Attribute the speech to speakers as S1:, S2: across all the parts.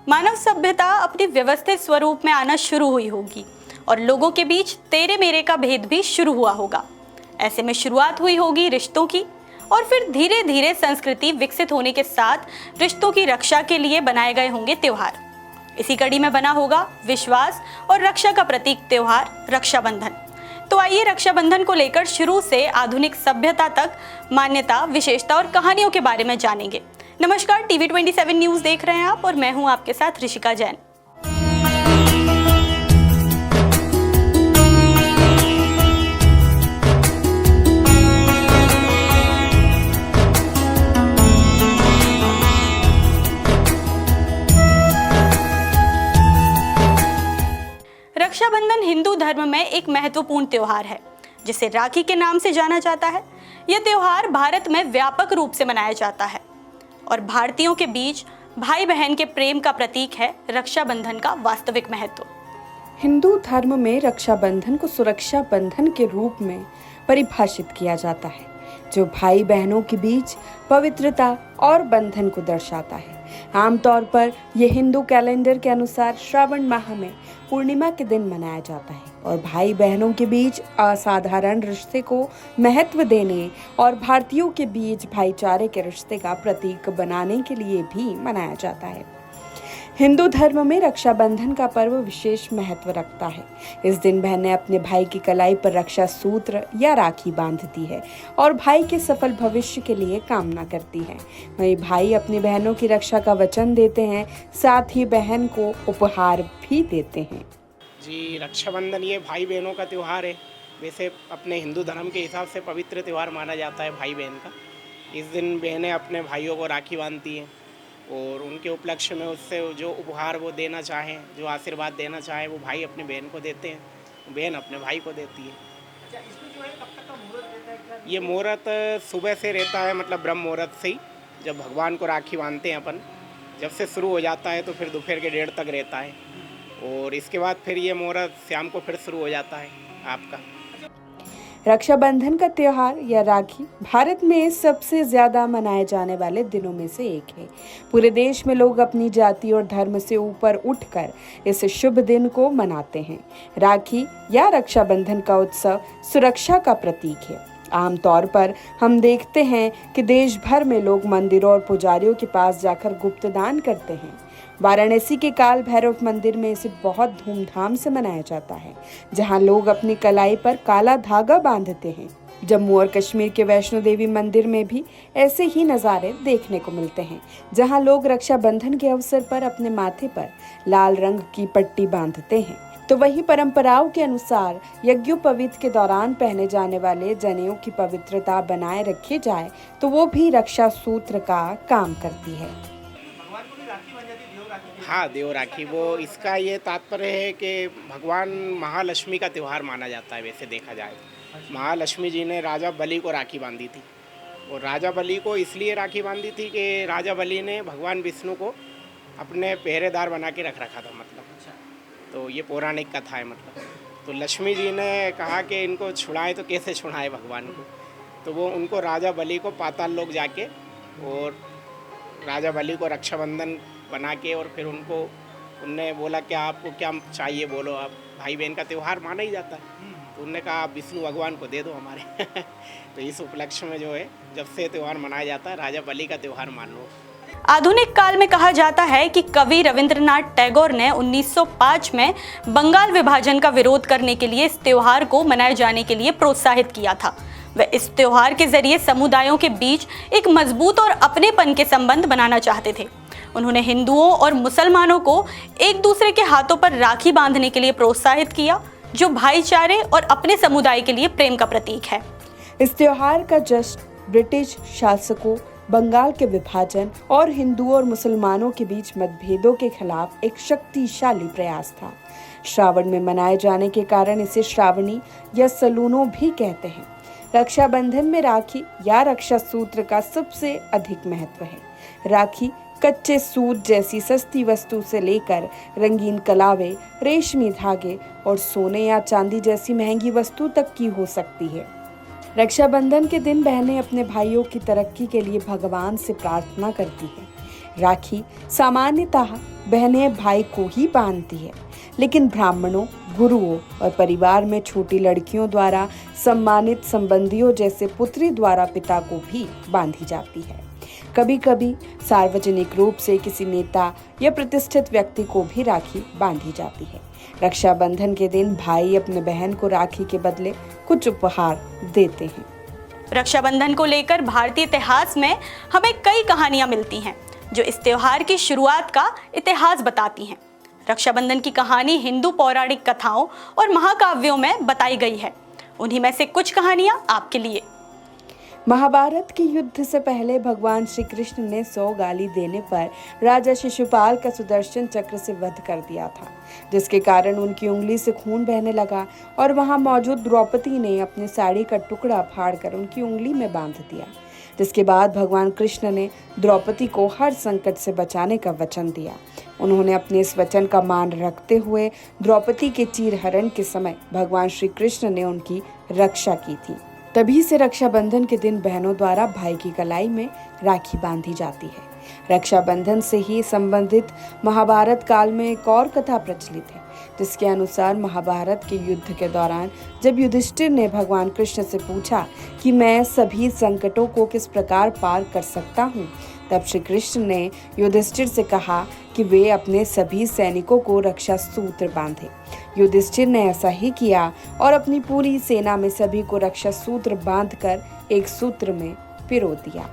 S1: मानव सभ्यता अपनी व्यवस्थित स्वरूप में आना शुरू हुई होगी और लोगों के बीच तेरे मेरे का भेद भी शुरू हुआ होगा। ऐसे में शुरुआत हुई होगी रिश्तों की और फिर धीरे धीरे संस्कृति विकसित होने के साथ रिश्तों की रक्षा के लिए बनाए गए होंगे त्योहार। इसी कड़ी में बना होगा विश्वास और रक्षा का प्रतीक त्योहार रक्षाबंधन। तो आइए रक्षाबंधन को लेकर शुरू से आधुनिक सभ्यता तक मान्यता, विशेषता और कहानियों के बारे में जानेंगे। नमस्कार, टीवी 27 न्यूज देख रहे हैं आप और मैं हूं आपके साथ ऋषिका जैन। रक्षाबंधन हिंदू धर्म में एक महत्वपूर्ण त्योहार है जिसे राखी के नाम से जाना जाता है। यह त्योहार भारत में व्यापक रूप से मनाया जाता है और भारतीयों के बीच भाई बहन के प्रेम का प्रतीक है रक्षाबंधन का वास्तविक महत्व।
S2: हिंदू धर्म में रक्षाबंधन को सुरक्षा बंधन के रूप में परिभाषित किया जाता है, जो भाई बहनों के बीच पवित्रता और बंधन को दर्शाता है। आमतौर पर यह हिंदू कैलेंडर के अनुसार श्रावण माह में पूर्णिमा के दिन मनाया जाता है और भाई बहनों के बीच असाधारण रिश्ते को महत्व देने और भारतीयों के बीच भाईचारे के रिश्ते का प्रतीक बनाने के लिए भी मनाया जाता है। हिंदू धर्म में रक्षाबंधन का पर्व विशेष महत्व रखता है। इस दिन बहनें अपने भाई की कलाई पर रक्षा सूत्र या राखी बांधती है और भाई के सफल भविष्य के लिए कामना करती है। वहीं भाई अपनी बहनों की रक्षा का वचन देते हैं, साथ ही बहन को उपहार भी देते हैं।
S3: जी, रक्षाबंधन ये भाई बहनों का त्यौहार है। वैसे अपने हिंदू धर्म के हिसाब से पवित्र त्यौहार माना जाता है भाई बहन का। इस दिन बहनें अपने भाइयों को राखी बांधती हैं और उनके उपलक्ष्य में उससे जो उपहार वो देना चाहें, जो आशीर्वाद देना चाहें, वो भाई अपनी बहन को देते हैं, बहन अपने भाई को देती है।
S4: अच्छा, इसमें जो है कब तक का मुहूर्त रहता है क्या?
S3: ये मुहूर्त सुबह से रहता है, मतलब ब्रह्म मुहूर्त से ही जब भगवान को राखी बांधते हैं अपन, जब से शुरू हो जाता है तो फिर दोपहर के 1:30 तक रहता है और इसके बाद फिर ये मुहूर्त शाम को फिर शुरू हो जाता है आपका।
S2: रक्षाबंधन का त्योहार या राखी भारत में सबसे ज्यादा मनाए जाने वाले दिनों में से एक है। पूरे देश में लोग अपनी जाति और धर्म से ऊपर उठकर इस शुभ दिन को मनाते हैं। राखी या रक्षाबंधन का उत्सव सुरक्षा का प्रतीक है। आमतौर पर हम देखते हैं कि देश भर में लोग मंदिरों और पुजारियों के पास जाकर गुप्त दान करते हैं। वाराणसी के काल भैरव मंदिर में इसे बहुत धूमधाम से मनाया जाता है, जहां लोग अपनी कलाई पर काला धागा बांधते हैं। जम्मू और कश्मीर के वैष्णो देवी मंदिर में भी ऐसे ही नज़ारे देखने को मिलते हैं, जहां लोग रक्षाबंधन के अवसर पर अपने माथे पर लाल रंग की पट्टी बांधते हैं। तो वही परंपराओं के अनुसार यज्ञोपवीत के दौरान पहने जाने वाले जनेऊ की पवित्रता बनाए रखी जाए तो वो भी रक्षा सूत्र का काम करती है।
S4: भगवान को भी राखी बन जाती है, देव राखी।
S3: हाँ, देव राखी, वो इसका ये तात्पर्य है कि भगवान महालक्ष्मी का त्यौहार माना जाता है। वैसे देखा जाए महालक्ष्मी जी ने राजा बलि को राखी बांधी थी और राजा बलि को इसलिए राखी बांधी थी कि राजा बलि ने भगवान विष्णु को अपने पहरेदार बना के रखा था, मतलब। तो ये पौराणिक कथा है, मतलब। तो लक्ष्मी जी ने कहा कि इनको छुड़ाएं तो कैसे छुड़ाएं भगवान को, तो वो उनको राजा बलि को पाताल लोक जाके और राजा बलि को रक्षाबंधन बना के और फिर उनने बोला कि आपको क्या चाहिए बोलो, आप भाई बहन का त्यौहार माना ही जाता है। तो उनने कहा आप विष्णु भगवान को दे दो हमारे। तो इस उपलक्ष्य में जो है जब से त्यौहार मनाया जाता है, राजा बलि का त्यौहार मान लो।
S1: आधुनिक काल में कहा जाता है कि कवि रविंद्रनाथ टैगोर ने 1905 में बंगाल विभाजन का विरोध करने के लिए इस त्योहार को मनाए जाने के लिए प्रोत्साहित किया था। वे इस त्योहार के जरिए समुदायों के बीच एक मजबूत और अपनेपन के संबंध बनाना चाहते थे। उन्होंने हिंदुओं और मुसलमानों को एक दूसरे के हाथों पर राखी बांधने के लिए प्रोत्साहित किया, जो भाईचारे और अपने समुदाय के लिए प्रेम का प्रतीक है।
S2: इस त्योहार का जश्न ब्रिटिश शासकों, बंगाल के विभाजन और हिंदुओं और मुसलमानों के बीच मतभेदों के खिलाफ एक शक्तिशाली प्रयास था। श्रावण में मनाए जाने के कारण इसे श्रावणी या सलूनो भी कहते हैं। रक्षाबंधन में राखी या रक्षा सूत्र का सबसे अधिक महत्व है। राखी कच्चे सूत जैसी सस्ती वस्तु से लेकर रंगीन कलावे, रेशमी धागे और सोने या चांदी जैसी महंगी वस्तु तक की हो सकती है। रक्षाबंधन के दिन बहनें अपने भाइयों की तरक्की के लिए भगवान से प्रार्थना करती हैं। राखी सामान्यतः बहनें भाई को ही बांधती है, लेकिन ब्राह्मणों, गुरुओं और परिवार में छोटी लड़कियों द्वारा सम्मानित संबंधियों जैसे पुत्री द्वारा पिता को भी बांधी जाती है। कभी कभी सार्वजनिक रूप से किसी नेता या प्रतिष्ठित व्यक्ति को भी राखी बांधी जाती है। रक्षाबंधन के दिन भाई अपने बहन को राखी के बदले कुछ उपहार देते हैं।
S1: रक्षाबंधन को लेकर भारतीय इतिहास में हमें कई कहानियां मिलती हैं जो इस त्योहार की शुरुआत का इतिहास बताती हैं। रक्षाबंधन की कहानी हिंदू पौराणिक कथाओं और महाकाव्यों में बताई गई है। उन्हीं में से कुछ कहानियां आपके लिए।
S2: महाभारत के युद्ध से पहले भगवान श्री कृष्ण ने 100 गाली देने पर राजा शिशुपाल का सुदर्शन चक्र से वध कर दिया था, जिसके कारण उनकी उंगली से खून बहने लगा और वहां मौजूद द्रौपदी ने अपनी साड़ी का टुकड़ा फाड़कर उनकी उंगली में बांध दिया। जिसके बाद भगवान कृष्ण ने द्रौपदी को हर संकट से बचाने का वचन दिया। उन्होंने अपने इस वचन का मान रखते हुए द्रौपदी के चीरहरण के समय भगवान श्री कृष्ण ने उनकी रक्षा की थी। तभी से रक्षाबंधन के दिन बहनों द्वारा भाई की कलाई में राखी बांधी जाती है। रक्षाबंधन से ही संबंधित महाभारत काल में एक और कथा प्रचलित है, जिसके अनुसार महाभारत के युद्ध के दौरान जब युधिष्ठिर ने भगवान कृष्ण से पूछा कि मैं सभी संकटों को किस प्रकार पार कर सकता हूँ, तब श्री कृष्ण ने युधिष्ठिर से कहा कि वे अपने सभी सैनिकों को रक्षा सूत्र बांधे। युधिष्ठिर ने ऐसा ही किया और अपनी पूरी सेना में सभी को रक्षा सूत्र बांधकर एक सूत्र में पिरो दिया।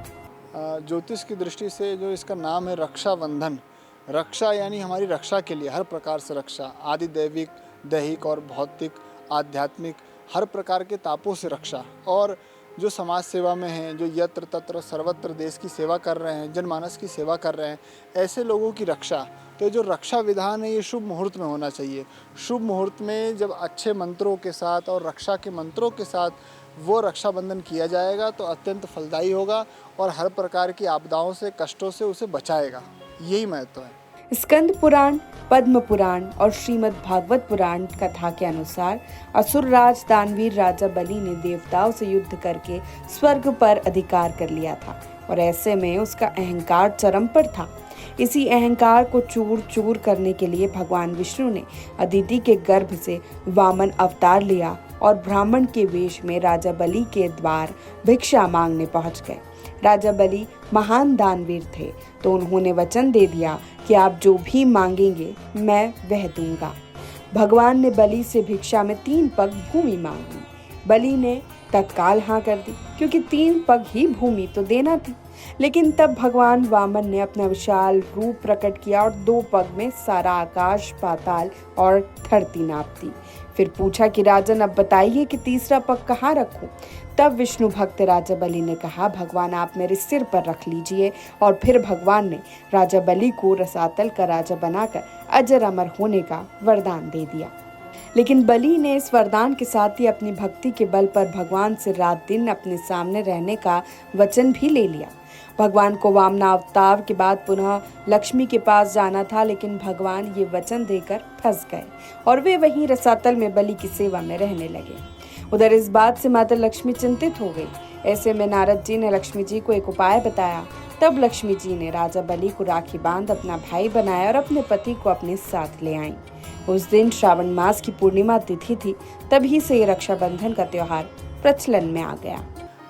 S5: ज्योतिष की दृष्टि से जो इसका नाम है रक्षाबंधन, रक्षा यानी हमारी रक्षा के लिए हर प्रकार से रक्षा, आदि दैविक, दैहिक और भौतिक, आध्यात्मिक हर प्रकार के तापों से रक्षा। और जो समाज सेवा में हैं, जो यत्र तत्र सर्वत्र देश की सेवा कर रहे हैं, जनमानस की सेवा कर रहे हैं, ऐसे लोगों की रक्षा। तो जो रक्षा विधान है ये शुभ मुहूर्त में होना चाहिए। शुभ मुहूर्त में जब अच्छे मंत्रों के साथ और रक्षा के मंत्रों के साथ वो रक्षाबंधन किया जाएगा तो अत्यंत फलदायी होगा और हर प्रकार की आपदाओं से, कष्टों से उसे बचाएगा। यही महत्व है।
S2: स्कंद पुराण, पद्म पुराण और श्रीमद् भागवत पुराण कथा के अनुसार असुर राज दानवीर राजा बलि ने देवताओं से युद्ध करके स्वर्ग पर अधिकार कर लिया था और ऐसे में उसका अहंकार चरम पर था। इसी अहंकार को चूर चूर करने के लिए भगवान विष्णु ने अदिति के गर्भ से वामन अवतार लिया और ब्राह्मण के वेश में राजा बलि के द्वार भिक्षा मांगने पहुंच गए। राजा बलि महान दानवीर थे, तो उन्होंने वचन दे दिया कि आप जो भी मांगेंगे मैं वह दूंगा। भगवान ने बलि से भिक्षा में 3 पग भूमि मांगी। बलि ने तत्काल हाँ कर दी, क्योंकि 3 पग ही भूमि तो देना थी। लेकिन तब भगवान वामन ने अपना विशाल रूप प्रकट किया और 2 पग में सारा आकाश, पाताल और धरती नाप दी। फिर पूछा कि राजन अब बताइए कि तीसरा पग कहाँ रखूं? तब विष्णु भक्त राजा बलि ने कहा, भगवान आप मेरे सिर पर रख लीजिए। और फिर भगवान ने राजा बलि को रसातल का राजा बनाकर अजर अमर होने का वरदान दे दिया। लेकिन बलि ने इस वरदान के साथ ही अपनी भक्ति के बल पर भगवान से रात दिन अपने सामने रहने का वचन भी ले लिया। भगवान को वामना अवतार के बाद पुनः लक्ष्मी के पास जाना था, लेकिन भगवान ये वचन देकर फंस गए और वे वहीं रसातल में बलि की सेवा में रहने लगे। उधर इस बात से माता लक्ष्मी चिंतित हो गई। ऐसे में नारद जी ने लक्ष्मी जी को एक उपाय बताया। तब लक्ष्मी जी ने राजा बलि को राखी बांध अपना भाई बनाया और अपने पति को अपने साथ ले आईं। उस दिन श्रावण मास की पूर्णिमा तिथि थी। तभी से ये रक्षाबंधन का त्योहार प्रचलन में आ गया।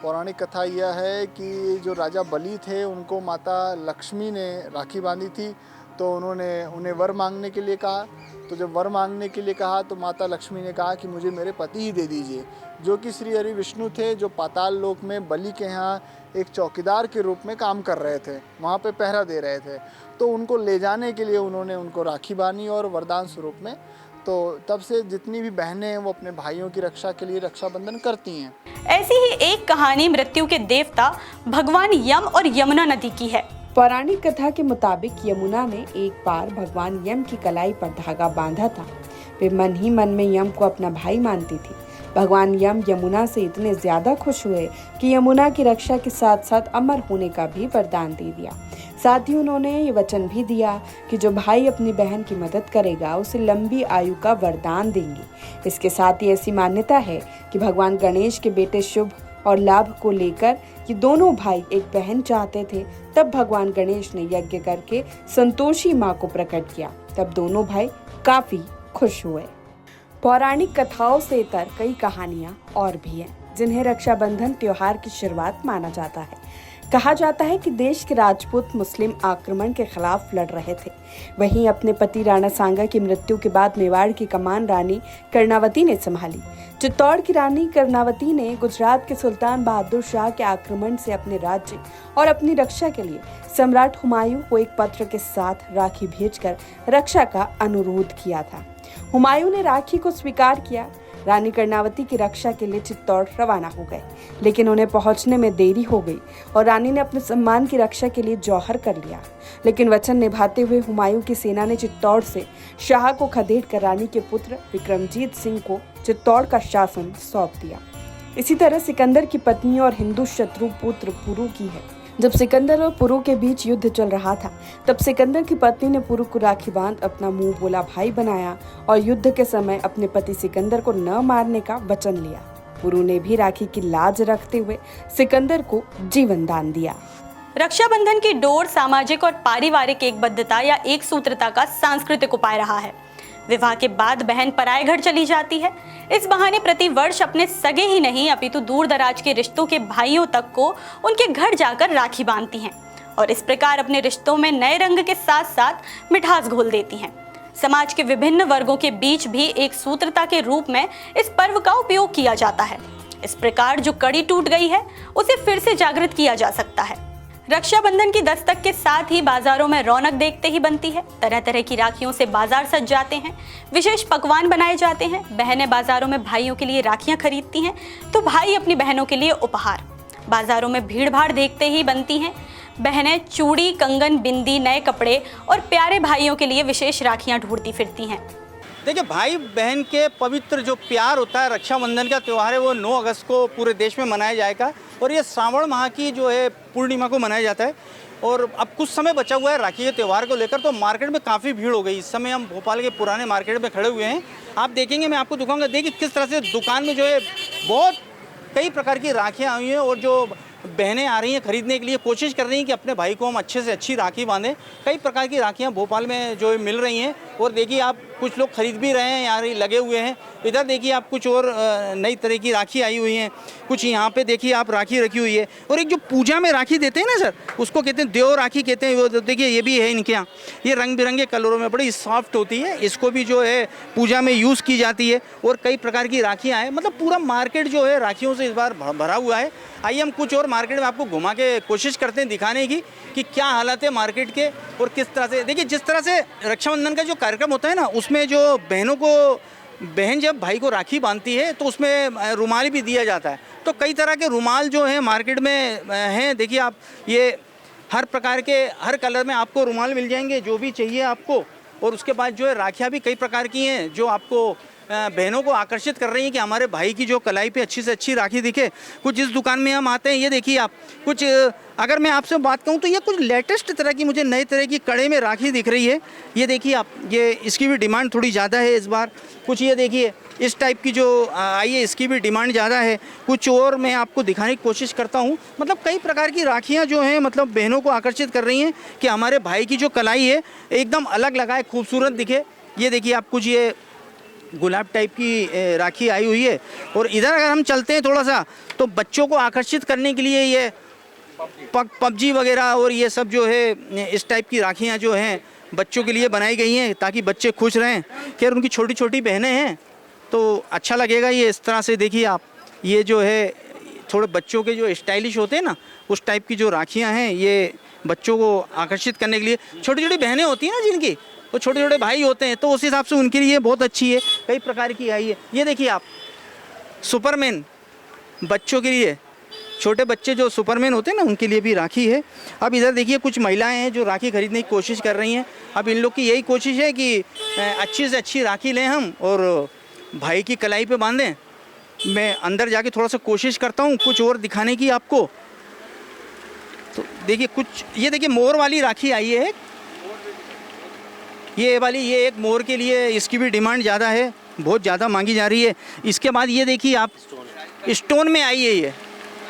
S5: पौराणिक कथा यह है कि जो राजा बलि थे उनको माता लक्ष्मी ने राखी बांधी थी, तो उन्होंने उन्हें वर मांगने के लिए कहा। तो जब वर मांगने के लिए कहा तो माता लक्ष्मी ने कहा कि मुझे मेरे पति ही दे दीजिए, जो कि श्री हरि विष्णु थे, जो पाताल लोक में बलि के यहाँ एक चौकीदार के रूप में काम कर रहे थे, वहाँ पे पहरा दे रहे थे। तो उनको ले जाने के लिए उन्होंने उनको राखी बांधी और वरदान स्वरूप में। तो तब से जितनी भी बहनें हैं वो अपने भाइयों की रक्षा के लिए रक्षाबंधन करती हैं।
S1: ऐसी ही एक कहानी मृत्यु के देवता भगवान यम और यमुना नदी की है।
S2: पौराणिक कथा के मुताबिक यमुना ने एक बार भगवान यम की कलाई पर धागा बांधा था। वे मन ही मन में यम को अपना भाई मानती थी। भगवान यम यमुना से इतने ज्यादा खुश हुए कि यमुना की रक्षा के साथ साथ अमर होने का भी वरदान दे दिया। साथ ही उन्होंने ये वचन भी दिया कि जो भाई अपनी बहन की मदद करेगा उसे लंबी आयु का वरदान देंगे। इसके साथ ही ऐसी मान्यता है कि भगवान गणेश के बेटे शुभ और लाभ को लेकर ये दोनों भाई एक बहन चाहते थे। तब भगवान गणेश ने यज्ञ करके संतोषी माँ को प्रकट किया। तब दोनों भाई काफी खुश हुए। पौराणिक कथाओं से इतर कई कहानियां और भी हैं जिन्हें रक्षाबंधन त्योहार की शुरुआत माना जाता है। कहा जाता है कि देश के राजपूत मुस्लिम आक्रमण के खिलाफ लड़ रहे थे। वहीं अपने पति राणा सांगा की मृत्यु के बाद मेवाड़ की कमान रानी कर्णावती ने संभाली। चित्तौड़ की रानी कर्णावती ने गुजरात के सुल्तान बहादुर शाह के आक्रमण से अपने राज्य और अपनी रक्षा के लिए सम्राट हुमायूं को एक पत्र के साथ राखी भेजकर रक्षा का अनुरोध किया था। हुमायूं ने राखी को स्वीकार किया। रानी कर्णावती की रक्षा के लिए चित्तौड़ रवाना हो गए, लेकिन उन्हें पहुंचने में देरी हो गई और रानी ने अपने सम्मान की रक्षा के लिए जौहर कर लिया। लेकिन वचन निभाते हुए हुमायूं की सेना ने चित्तौड़ से शाह को खदेड़कर रानी के पुत्र विक्रमजीत सिंह को चित्तौड़ का शासन सौंप दिया। इसी तरह सिकंदर की पत्नी और हिंदू शत्रु पुत्र पुरु की है। जब सिकंदर और पुरु के बीच युद्ध चल रहा था, तब सिकंदर की पत्नी ने पुरु को राखी बांध अपना मुंह बोला भाई बनाया और युद्ध के समय अपने पति सिकंदर को न मारने का वचन लिया। पुरु ने भी राखी की लाज रखते हुए सिकंदर को जीवन दान दिया।
S1: रक्षाबंधन की डोर सामाजिक और पारिवारिक एकबद्धता या एक सूत्रता का सांस्कृतिक उपाय रहा है। विवाह के बाद बहन पराये घर चली जाती है। इस बहाने प्रति वर्ष अपने सगे ही नहीं अपितु दूर दराज के रिश्तों के भाइयों तक को उनके घर जाकर राखी बांधती हैं और इस प्रकार अपने रिश्तों में नए रंग के साथ साथ मिठास घोल देती हैं। समाज के विभिन्न वर्गों के बीच भी एक सूत्रता के रूप में इस पर्व का उपयोग किया जाता है। इस प्रकार जो कड़ी टूट गई है उसे फिर से जागृत किया जा सकता है। रक्षाबंधन की दस्तक के साथ ही बाजारों में रौनक देखते ही बनती है। तरह तरह की राखियों से बाजार सज जाते हैं, विशेष पकवान बनाए जाते हैं। बहनें बाजारों में भाइयों के लिए राखियां खरीदती हैं तो भाई अपनी बहनों के लिए उपहार। बाजारों में भीड़ भाड़ देखते ही बनती हैं। बहनें चूड़ी, कंगन, बिंदी, नए कपड़े और प्यारे भाइयों के लिए विशेष राखियां ढूंढती फिरती हैं।
S4: देखिए, भाई बहन के पवित्र जो प्यार होता है, रक्षाबंधन का त्यौहार है, वो 9 अगस्त को पूरे देश में मनाया जाएगा और ये श्रावण माह की जो है पूर्णिमा को मनाया जाता है। और अब कुछ समय बचा हुआ है राखी के त्यौहार को लेकर, तो मार्केट में काफ़ी भीड़ हो गई। इस समय हम भोपाल के पुराने मार्केट में खड़े हुए हैं। आप देखेंगे, मैं आपको दिखाऊंगा, देखिए किस तरह से दुकान में जो है बहुत कई प्रकार की राखियाँ आई हैं और जो बहनें आ रही हैं खरीदने के लिए, कोशिश कर रही हैं कि अपने भाई को हम अच्छे से अच्छी राखी बांधें। कई प्रकार की राखियाँ भोपाल में जो मिल रही हैं और देखिए आप कुछ लोग खरीद भी रहे हैं, यहाँ लगे हुए हैं। इधर देखिए आप कुछ और नई तरह की राखी आई हुई हैं, कुछ यहाँ पे देखिए आप राखी रखी हुई है। और एक जो पूजा में राखी देते हैं ना सर, उसको कहते हैं देव राखी कहते हैं। वो देखिए ये भी है इनके यहाँ, ये रंग बिरंगे कलरों में बड़ी सॉफ्ट होती है। इसको भी जो है पूजा में यूज़ की जाती है और कई प्रकार की राखियाँ हैं। मतलब पूरा मार्केट जो है राखियों से इस बार भरा हुआ है। आइए हम कुछ और मार्केट में आपको घुमा के कोशिश करते हैं दिखाने की कि क्या हालत है मार्केट के और किस तरह से। देखिए जिस तरह से रक्षाबंधन का जो कार्यक्रम होता है ना, उसमें जो बहनों को, बहन जब भाई को राखी बांधती है तो उसमें रुमाल भी दिया जाता है। तो कई तरह के रुमाल जो हैं मार्केट में हैं। देखिए आप, ये हर प्रकार के, हर कलर में आपको रुमाल मिल जाएंगे जो भी चाहिए आपको। और उसके बाद जो है राखियाँ भी कई प्रकार की हैं जो आपको बहनों को आकर्षित कर रही हैं कि हमारे भाई की जो कलाई पे अच्छी से अच्छी राखी दिखे। कुछ इस दुकान में हम आते हैं, ये देखिए आप, कुछ अगर मैं आपसे बात कहूँ तो ये कुछ लेटेस्ट तरह की, मुझे नए तरह की कड़े में राखी दिख रही है। ये देखिए आप, ये इसकी भी डिमांड थोड़ी ज़्यादा है इस बार। कुछ ये देखिए इस टाइप की जो आई है, इसकी भी डिमांड ज़्यादा है। कुछ और मैं आपको दिखाने की कोशिश करता हूँ। मतलब कई प्रकार की राखियाँ जो हैं मतलब बहनों को आकर्षित कर रही हैं कि हमारे भाई की जो कलाई है एकदम अलग लगाए, खूबसूरत दिखे। ये देखिए आप, कुछ ये गुलाब टाइप की राखी आई हुई है। और इधर अगर हम चलते हैं थोड़ा सा, तो बच्चों को आकर्षित करने के लिए ये पबजी वगैरह और ये सब जो है इस टाइप की राखियाँ जो हैं बच्चों के लिए बनाई गई हैं ताकि बच्चे खुश रहें। खैर उनकी छोटी छोटी बहनें हैं तो अच्छा लगेगा ये इस तरह से। देखिए आप, ये जो है थोड़े बच्चों के जो स्टाइलिश होते हैं ना, उस टाइप की जो राखियाँ हैं, ये बच्चों को आकर्षित करने के लिए। छोटी छोटी बहनें होती हैं ना जिनकी, वो छोटे छोटे भाई होते हैं, तो उस हिसाब से उनके लिए बहुत अच्छी है। कई प्रकार की आई है। ये देखिए आप, सुपरमैन बच्चों के लिए, छोटे बच्चे जो सुपरमैन होते हैं ना, उनके लिए भी राखी है। अब इधर देखिए कुछ महिलाएं हैं जो राखी खरीदने की कोशिश कर रही हैं। अब इन लोग की यही कोशिश है कि अच्छी से अच्छी राखी लें हम और भाई की कलाई पे बांधें। मैं अंदर जाके थोड़ा सा कोशिश करता हूँ कुछ और दिखाने की आपको। तो देखिए कुछ, ये देखिए मोर वाली राखी आई है, ये वाली, ये एक मोर के लिए, इसकी भी डिमांड ज़्यादा है, बहुत ज़्यादा मांगी जा रही है। इसके बाद ये देखिए आप, स्टोन में आई है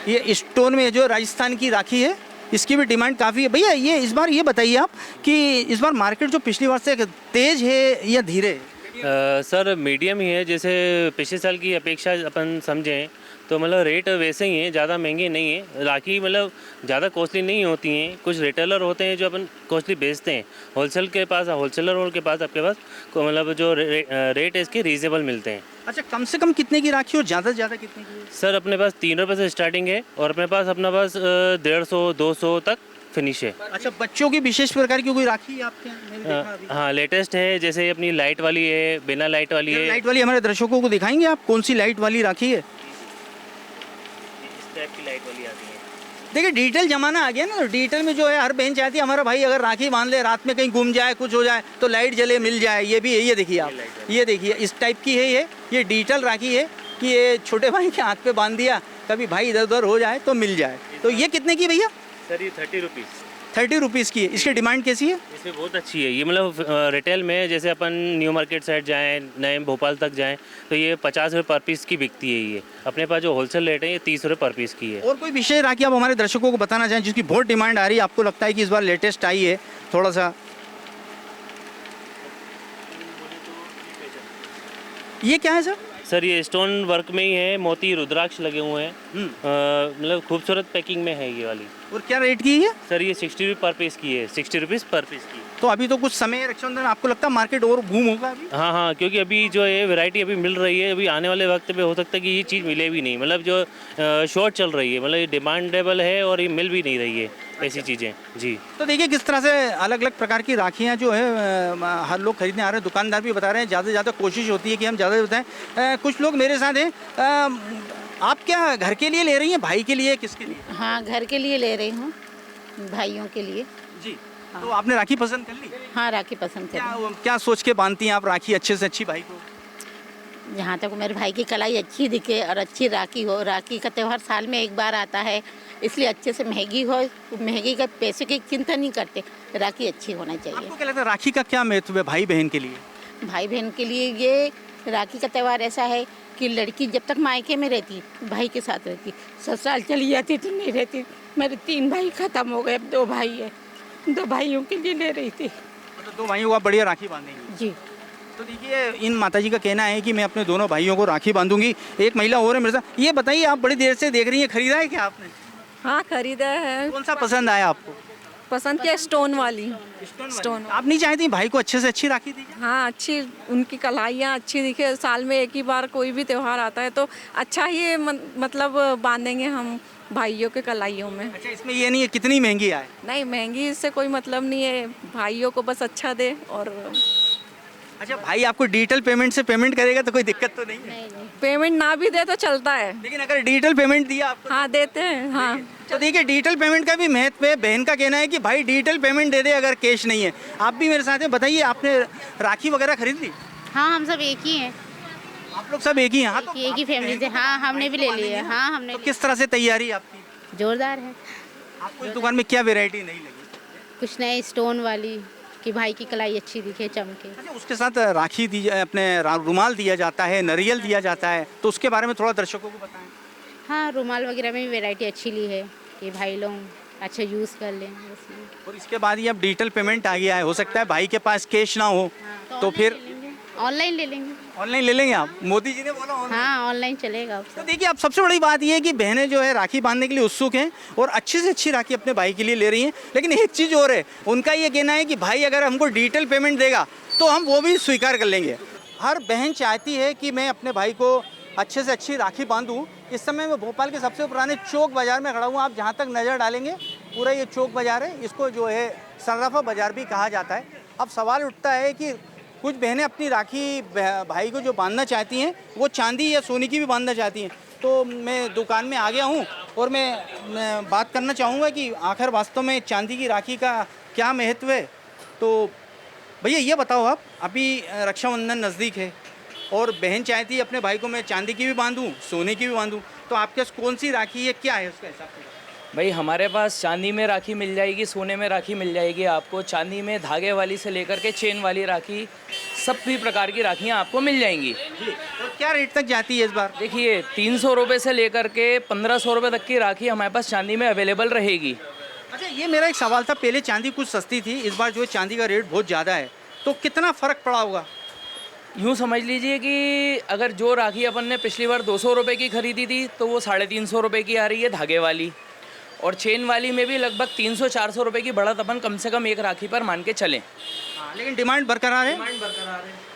S4: ये स्टोन में जो राजस्थान की राखी है इसकी भी डिमांड काफ़ी है। भैया ये इस बार ये बताइए आप कि इस बार मार्केट जो पिछली बार से तेज है या धीरे है?
S6: सर मीडियम ही है, जैसे पिछले साल की अपेक्षा अपन समझें तो मतलब रेट वैसे ही हैं, ज़्यादा महंगे नहीं हैं। राखी मतलब ज़्यादा कॉस्टली नहीं होती हैं। कुछ रिटेलर होते हैं जो अपन कॉस्टली बेचते हैं, होलसेल के पास, होलसेलर के पास आपके पास मतलब जो रेट है इसके रीजनेबल मिलते हैं।
S4: अच्छा, कम से कम कितने की राखी और ज़्यादा से ज़्यादा कितने की?
S6: सर अपने पास 3 रुपये से स्टार्टिंग है और अपने पास 150-200 तक फिनिश है।
S4: अच्छा, बच्चों की विशेष प्रकार की कोई राखी है आपके यहाँ? मैंने देखा अभी।
S6: हाँ, लेटेस्ट है, जैसे अपनी लाइट वाली है, बिना लाइट वाली है।
S4: लाइट वाली हमारे दर्शकों को दिखाएंगे आप कौन सी लाइट वाली राखी है?
S6: इस टाइप की लाइट वाली आती है।
S4: देखिए डिजिटल जमाना आ गया ना, तो डिजिटल में जो है हर बहन चाहती है हमारा भाई अगर राखी बांध ले, रात में कहीं गुम जाए, कुछ हो जाए तो लाइट जले मिल जाए। ये भी है, ये देखिए आप, ये देखिए इस टाइप की है ये डिजिटल राखी है कि ये छोटे भाई के हाथ पे बांध दिया, कभी भाई इधर उधर हो जाए तो मिल जाए। तो ये कितने की भैया?
S6: सर ये 30 रुपीज़।
S4: 30 रुपीज़ की है। इसकी डिमांड कैसी है?
S6: इसमें बहुत अच्छी है ये, मतलब रिटेल में जैसे अपन न्यू मार्केट साइड जाएँ, नए भोपाल तक जाएँ तो ये 50 रुपये पर पीस की बिकती है। ये अपने पास जो होलसेल रेट है ये 30 रुपये पर पीस की है।
S4: और कोई विशेष राखी आप हमारे दर्शकों को बताना चाहें जिसकी बहुत डिमांड आ रही है, आपको लगता है कि इस बार लेटेस्ट आई है थोड़ा सा? ये क्या है सर?
S6: सर ये स्टोन वर्क में ही है, मोती रुद्राक्ष लगे हुए हैं, मतलब खूबसूरत पैकिंग में है ये वाली।
S4: और क्या रेट की है?
S6: सर ये 60 रुपये पर पीस की है, 60 रुपीज़ पर पीस की।
S4: तो अभी तो कुछ समय है रक्षाबंधन में, आपको लगता है मार्केट और बूम होगा अभी?
S6: हाँ, क्योंकि अभी जो है वैरायटी अभी मिल रही है, अभी आने वाले वक्त में हो सकता है कि ये चीज़ मिले भी नहीं, मतलब जो शॉर्ट चल रही है, मतलब ये डिमांडेबल है और ये मिल भी नहीं रही है ऐसी चीज़ें। जी,
S4: तो देखिए किस तरह से अलग अलग प्रकार की राखियाँ जो है हर लोग खरीदने आ रहे हैं। दुकानदार भी बता रहे हैं ज़्यादा से ज़्यादा कोशिश होती है कि हम ज़्यादा बताएं। कुछ लोग मेरे साथ हैं। आप क्या घर के लिए ले रही हैं, भाई के लिए, किसके लिए?
S7: हाँ, घर के लिए ले रही हूँ, भाइयों के लिए।
S4: जी, तो आपने राखी पसंद कर ली?
S7: हाँ, राखी पसंद
S4: क्या
S7: करें।
S4: क्या सोच के बांधती हैं आप राखी अच्छे से अच्छी भाई को?
S7: जहाँ तक मेरे भाई की कलाई अच्छी दिखे और अच्छी राखी हो। राखी का त्यौहार साल में एक बार आता है, इसलिए अच्छे से महंगी हो, महंगी का पैसे की चिंता नहीं करते, राखी अच्छी होना चाहिए।
S4: आपको क्या लगता है राखी का क्या महत्व है भाई बहन के लिए?
S7: भाई बहन के लिए ये राखी का त्यौहार ऐसा है कि लड़की जब तक मायके में रहती भाई के साथ रहती, ससुराल चली जाती तो नहीं रहती। मेरे 3 भाई खत्म हो गए, अब 2 भाई है, 2 भाइयों के लिए ले रही थी।
S4: तो 2 भाइयों को आप बढ़िया राखी बांधेंगी?
S7: जी।
S4: तो देखिए इन माताजी का कहना है कि मैं अपने दोनों भाइयों को राखी बांधूंगी। एक महिला और है मेरे साथ। ये बताइए, आप बड़ी देर से देख रही हैं, खरीदा है क्या आपने?
S8: हाँ, खरीदा है।
S4: कौन सा पसंद आया आपको?
S8: पसंद किया स्टोन वाली। स्टोन।
S4: आप नहीं चाहती भाई को अच्छे से अच्छी राखी दीजिए?
S8: हाँ, अच्छी उनकी कलाइयाँ अच्छी दिखे। साल में एक ही बार कोई भी त्यौहार आता है तो अच्छा ही मतलब बांधेंगे हम भाइयों के कलाइयों में।
S4: अच्छा, इसमें ये नहीं है कितनी महंगी आए?
S8: नहीं, महंगी इससे कोई मतलब नहीं है, भाइयों को बस अच्छा दे। और
S4: अच्छा, भाई आपको डिजिटल पेमेंट से पेमेंट करेगा तो कोई दिक्कत तो नहीं है?
S8: पेमेंट ना भी दे तो चलता है।
S4: लेकिन अगर डिजिटल पेमेंट दिया आपको?
S8: हाँ, देते हैं। हाँ,
S4: तो देखिए डिजिटल पेमेंट का भी महत्व है। बहन का कहना है कि भाई डिजिटल पेमेंट दे दे अगर कैश नहीं है। आप भी मेरे साथ हैं, बताइए आपने राखी वगैरह खरीद ली?
S9: हाँ, हम सब एक ही हैं।
S4: आप लोग सब एक ही हैं? हाँ, तो
S9: एक ही फैमिली से। हाँ, हमने भी ले लिया। हाँ, हमने
S4: तो किस तरह से तैयारी आपकी?
S9: जोरदार है।
S4: आपको इस दुकान में क्या वेरायटी नहीं लगी?
S9: कुछ नए स्टोन वाली कि भाई की कलाई अच्छी दिखे, चमके।
S4: अच्छा, उसके साथ राखी दी, अपने रुमाल दिया जाता है, नारियल दिया जाता है, तो उसके बारे में थोड़ा दर्शकों को बताएं।
S9: हाँ, रुमाल वगैरह में भी वैरायटी अच्छी ली है कि भाई लोग अच्छा यूज़ कर लें इसलिए।
S4: और इसके बाद ये अब डिजिटल पेमेंट आ गया है, हो सकता है भाई के पास कैश ना हो, तो फिर
S9: ऑनलाइन ले लेंगे।
S4: ऑनलाइन ले लेंगे आप? मोदी जी ने बोला ऑनलाइन।
S9: हाँ, ऑनलाइन चलेगा अब
S4: तो
S9: सब।
S4: देखिए अब सबसे बड़ी बात ये है कि बहनें जो है राखी बांधने के लिए उत्सुक हैं और अच्छी से अच्छी राखी अपने भाई के लिए ले रही हैं। लेकिन एक चीज़ और है, उनका ये कहना है कि भाई अगर हमको डिजिटल पेमेंट देगा तो हम वो भी स्वीकार कर लेंगे। हर बहन चाहती है कि मैं अपने भाई को अच्छे से अच्छी राखी बांधूँ। इस समय मैं भोपाल के सबसे पुराने चौक बाज़ार में खड़ा हूँ। आप जहाँ तक नज़र डालेंगे पूरा ये चौक बाज़ार है, इसको जो है सर्राफा बाज़ार भी कहा जाता है। अब सवाल उठता है कि कुछ बहनें अपनी राखी भाई को जो बांधना चाहती हैं वो चांदी या सोने की भी बांधना चाहती हैं। तो मैं दुकान में आ गया हूँ और मैं बात करना चाहूँगा कि आखिर वास्तव में चांदी की राखी का क्या महत्व है। तो भैया ये बताओ, आप अभी रक्षाबंधन नज़दीक है और बहन चाहती है अपने भाई को मैं चांदी की भी बांधूँ, सोने की भी बांधूँ, तो आपके पास कौन सी राखी है, क्या है उसका हिसाब से?
S10: भाई हमारे पास चांदी में राखी मिल जाएगी, सोने में राखी मिल जाएगी आपको। चांदी में धागे वाली से लेकर के चेन वाली राखी सभी प्रकार की राखियाँ आपको मिल जाएंगी।
S4: और क्या रेट तक जाती है इस बार?
S10: देखिए 300 रुपये से लेकर के 1500 रुपये तक की राखी हमारे पास चांदी में अवेलेबल रहेगी।
S4: अच्छा, ये मेरा एक सवाल था, पहले चांदी कुछ सस्ती थी, इस बार जो है चांदी का रेट बहुत ज़्यादा है, तो कितना फ़र्क पड़ा होगा?
S10: यूँ समझ लीजिए कि अगर जो राखी अपन ने पिछली बार 200 रुपये की खरीदी थी तो वो 350 रुपये की आ रही है धागे वाली, और चेन वाली में भी लगभग 300-400 रुपये की बढ़त अपन कम से कम एक राखी पर मान के चलें।
S4: हाँ, लेकिन डिमांड बरकरार है।
S10: डिमांड बरकरार है।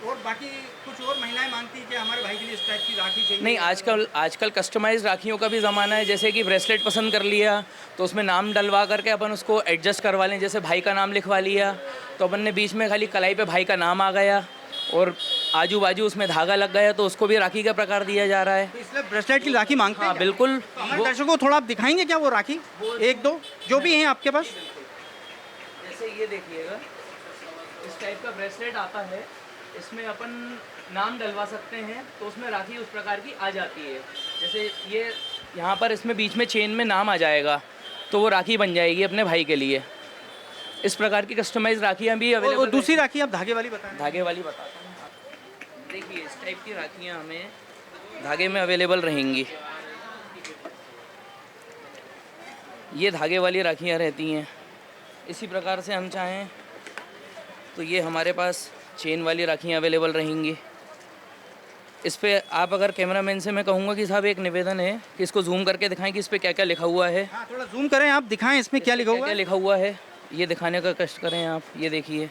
S4: और बाकी कुछ और महिलाएं मांगती हैं कि हमारे भाई के लिए इस टाइप की राखी चाहिए।
S10: नहीं, आजकल कस्टमाइज राखियों का भी ज़माना है। जैसे कि ब्रेसलेट पसंद कर लिया तो उसमें नाम डलवा करके अपन उसको एडजस्ट करवा लें। जैसे भाई का नाम लिखवा लिया तो अपन ने बीच में खाली कलाई पे भाई का नाम आ गया और आजू बाजू उसमें धागा लग गया, तो उसको भी राखी का प्रकार दिया जा रहा है।
S4: तो इसलिए ब्रेसलेट की राखी मांगते हैं
S10: हाँ
S4: क्या?
S10: बिल्कुल।
S4: तो हमारे दर्शकों को थोड़ा आप दिखाएंगे क्या वो राखी, एक दो जो भी हैं आपके पास?
S10: जैसे ये देखिएगा, इस टाइप का ब्रेसलेट आता है, इसमें अपन नाम डलवा सकते हैं तो उसमें राखी उस प्रकार की आ जाती है। जैसे ये यहाँ पर इसमें बीच में चेन में नाम आ जाएगा तो वो राखी बन जाएगी अपने भाई के लिए। इस प्रकार की कस्टमाइज राखियाँ भी अवेलेबल।
S4: और दूसरी राखी आप धागे वाली बताएं।
S10: धागे वाली बताता हूँ। देखिए इस टाइप की राखियाँ हमें धागे में अवेलेबल रहेंगी। ये धागे वाली राखियाँ रहती हैं। इसी प्रकार से हम चाहें तो ये हमारे पास चेन वाली राखियाँ अवेलेबल रहेंगी। इस पे आप अगर कैमरामैन से मैं कहूँगा कि साहब एक निवेदन है कि इसको जूम करके दिखाएं कि इस पे क्या क्या लिखा हुआ है।
S4: हाँ, थोड़ा जूम करें आप, दिखाएं इसमें क्या लिखा हुआ
S10: क्या
S4: है।
S10: लिखा हुआ है ये दिखाने का कष्ट करें आप। ये देखिए,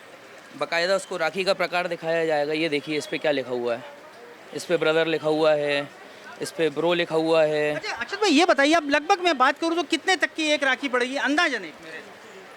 S10: बाकायदा उसको राखी का प्रकार दिखाया जाएगा। ये देखिए इस पे क्या लिखा हुआ है। इस पे ब्रदर लिखा हुआ है, इस पे ब्रो लिखा हुआ है।
S4: अच्छा अक्षत भाई, ये बताइए आप, लगभग मैं बात करूँ तो कितने तक की एक राखी पड़ेगी अंदाजन एक मेरे?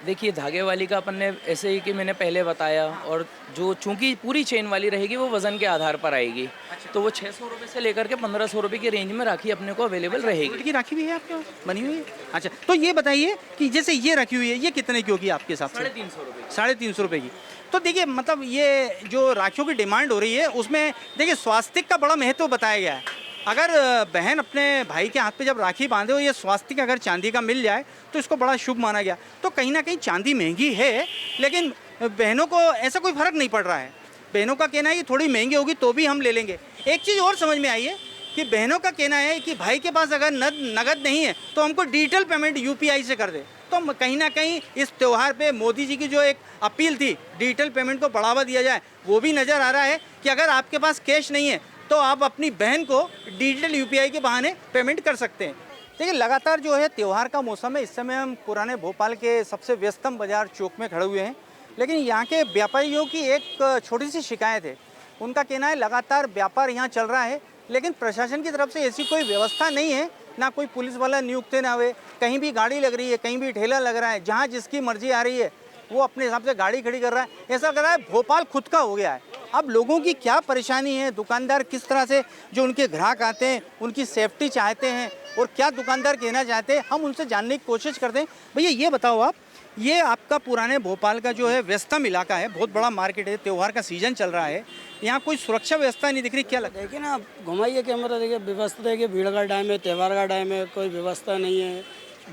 S10: देखिए धागे वाली का अपन ने ऐसे ही कि मैंने पहले बताया, और जो चूंकि पूरी चेन वाली रहेगी वो वज़न के आधार पर आएगी। तो वो 600 रुपये से लेकर के 1500 रुपये की रेंज में राखी अपने को अवेलेबल रहेगी।
S4: गोल्ड की राखी भी है आपके पास बनी हुई है? अच्छा, तो ये बताइए कि जैसे ये रखी हुई है, ये कितने की होगी आपके हिसाब से?
S10: 350 रुपये।
S4: 350 रुपये की। तो देखिए मतलब ये जो राखियों की डिमांड हो रही है उसमें देखिए स्वास्तिक का बड़ा महत्व बताया गया है। अगर बहन अपने भाई के हाथ पे जब राखी बांधे हो, ये स्वास्तिक अगर चांदी का मिल जाए तो इसको बड़ा शुभ माना गया। तो कहीं ना कहीं चांदी महंगी है, लेकिन बहनों को ऐसा कोई फ़र्क नहीं पड़ रहा है। बहनों का कहना है कि थोड़ी महंगी होगी तो भी हम ले लेंगे। एक चीज़ और समझ में आई है कि बहनों का कहना है कि भाई के पास अगर नगद नहीं है तो हमको डिजिटल पेमेंट UPI से कर दे। तो कहीं ना कहीं इस त्यौहार पे मोदी जी की जो एक अपील थी डिजिटल पेमेंट को बढ़ावा दिया जाए, वो भी नज़र आ रहा है कि अगर आपके पास कैश नहीं है तो आप अपनी बहन को डिजिटल UPI के बहाने पेमेंट कर सकते हैं। देखिए लगातार जो है त्यौहार का मौसम है। इस समय हम पुराने भोपाल के सबसे व्यस्तम बाजार चौक में खड़े हुए हैं, लेकिन यहाँ के व्यापारियों की एक छोटी सी शिकायत है। उनका कहना है लगातार व्यापार यहाँ चल रहा है, लेकिन प्रशासन की तरफ से ऐसी कोई व्यवस्था नहीं है, ना कोई पुलिस वाला नियुक्त है, ना वे कहीं भी गाड़ी लग रही है, कहीं भी ठेला लग रहा है, जहाँ जिसकी मर्जी आ रही है वो अपने हिसाब से गाड़ी खड़ी कर रहा है। ऐसा लग रहा है भोपाल खुद का हो गया है। अब लोगों की क्या परेशानी है, दुकानदार किस तरह से जो उनके ग्राहक आते हैं उनकी सेफ्टी चाहते हैं और क्या दुकानदार कहना चाहते हैं, हम उनसे जानने की कोशिश करते हैं। भैया ये बताओ आप, ये आपका पुराने भोपाल का जो है व्यस्तम इलाका है, बहुत बड़ा मार्केट है, त्यौहार का सीजन चल रहा है, यहाँ कोई सुरक्षा व्यवस्था नहीं दिख रही, क्या लगता है?
S11: देखिए ना, आप घुमाइए कैमरा, देखिए व्यवस्था देखिए, भीड़ का टाइम है, त्यौहार का टाइम है, कोई व्यवस्था नहीं है।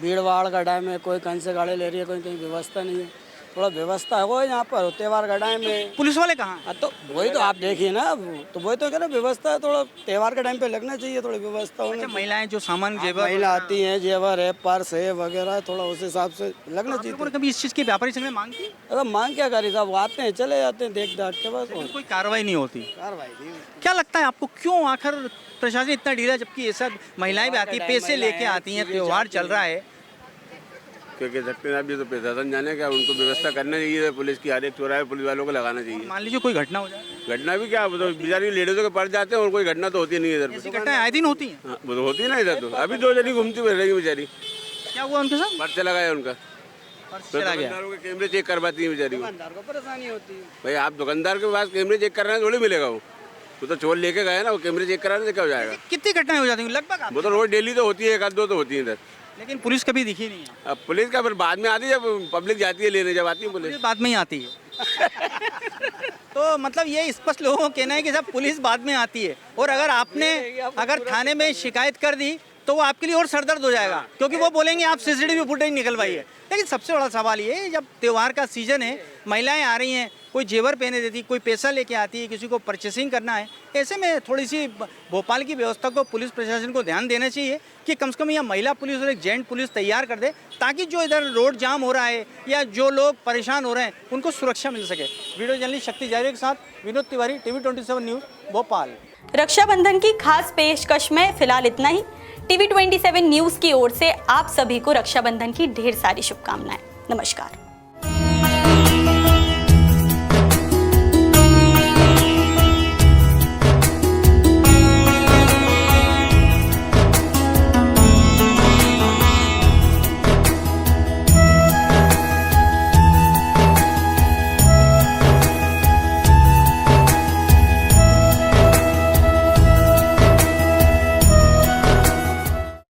S11: भीड़ भाड़ का टाइम है, कोई कहीं से गाड़ी ले रही है, कोई कहीं व्यवस्था नहीं है। थोड़ा व्यवस्था हो यहाँ पर, त्यौहार का टाइम है।
S4: पुलिस वाले कहाँ?
S11: हाँ तो वही तो आप देखिए ना, तो वही तो कह रहे व्यवस्था थोड़ा त्यौहार के टाइम पे लगना चाहिए, थोड़ी व्यवस्था होनी चाहिए।
S4: महिलाएं जो सामान जेवर
S11: महिला आती हैं, जेवर है, पर्स है वगैरह, थोड़ा उस हिसाब से लगना चाहिए।
S4: कभी इस चीज़ की व्यापारी संघ में मांग की?
S11: अरे मांग क्या करी साहब, आते हैं चले जाते हैं देख दाख के, बस
S4: कोई कार्रवाई नहीं होती।
S11: कार्रवाई नहीं।
S4: क्या लगता है आपको, क्यों आखिर प्रशासन इतना ढीला, जबकि ऐसा महिलाएं भी आती है, पैसे लेके आती हैं, त्यौहार चल रहा है?
S12: क्या कह सकते हैं आप, ये तो प्रशासन जाने क्या, उनको व्यवस्था करना चाहिए। पुलिस की हर एक चौराहे पुलिस वालों को लगाना चाहिए।
S4: मान लीजिए कोई घटना हो जाए?
S12: घटना भी क्या, वो तो बेचारी लेडीजों के पड़ जाते हैं और कोई घटना तो होती नहीं इधर।
S4: ऐसी घटनाएं आए दिन होती हैं?
S12: हाँ, वो तो होती है ना इधर। तो अभी 2 जनी घूमती हुई रहेगी बेचारी।
S4: क्या हुआ उनके साथ?
S12: पर्चा लगाया उनका,
S4: चला गया।
S12: दुकानदारों के कैमरे चेक करवाती है बेचारी को।
S11: दुकानदार को परेशानी होती है।
S12: भाई आप दुकानदार के पास कैमरे चेक कर रहे हैं, थोड़ी मिलेगा वो तो चोर लेके गए ना, वो कैमरे चेक कराने से क्या हो जाएगा?
S4: कितनी घटनाएं हो जाती हैं लगभग?
S12: वो तो रोज डेली तो होती है, 1-2 तो होती है इधर।
S4: लेकिन पुलिस कभी दिखी नहीं है।
S12: अब पुलिस का फिर बाद में आती है, जब पब्लिक जाती है लेने, जब आती है पुलिस
S4: बाद में ही आती है। तो मतलब ये स्पष्ट लोगों का कहना है कि साहब पुलिस बाद में आती है, और अगर थाने में शिकायत कर दी तो वो आपके लिए और सरदर्द हो जाएगा, क्योंकि वो बोलेंगे आप CCTV फुटेज निकलवाइए। लेकिन सबसे बड़ा सवाल ये है, जब त्यौहार का सीजन है, महिलाएं आ रही हैं, कोई जेवर पहने देती, कोई पैसा लेके आती है, किसी को परचेसिंग करना है। ऐसे में थोड़ी सी भोपाल की व्यवस्था को, पुलिस प्रशासन को ध्यान देना चाहिए कि कम से कम यहाँ महिला पुलिस और एक जेंट पुलिस तैयार कर दे, ताकि जो इधर रोड जाम हो रहा है या जो लोग परेशान हो रहे हैं उनको सुरक्षा मिल सके। वीडियो जर्नलिस्ट शक्ति जायरे के साथ विनोद तिवारी, टीवी 27 न्यूज़, भोपाल।
S1: रक्षाबंधन की खास पेशकश में फिलहाल इतना ही। टीवी 27 न्यूज़ की ओर से आप सभी को रक्षाबंधन की ढेर सारी शुभकामनाएं। नमस्कार।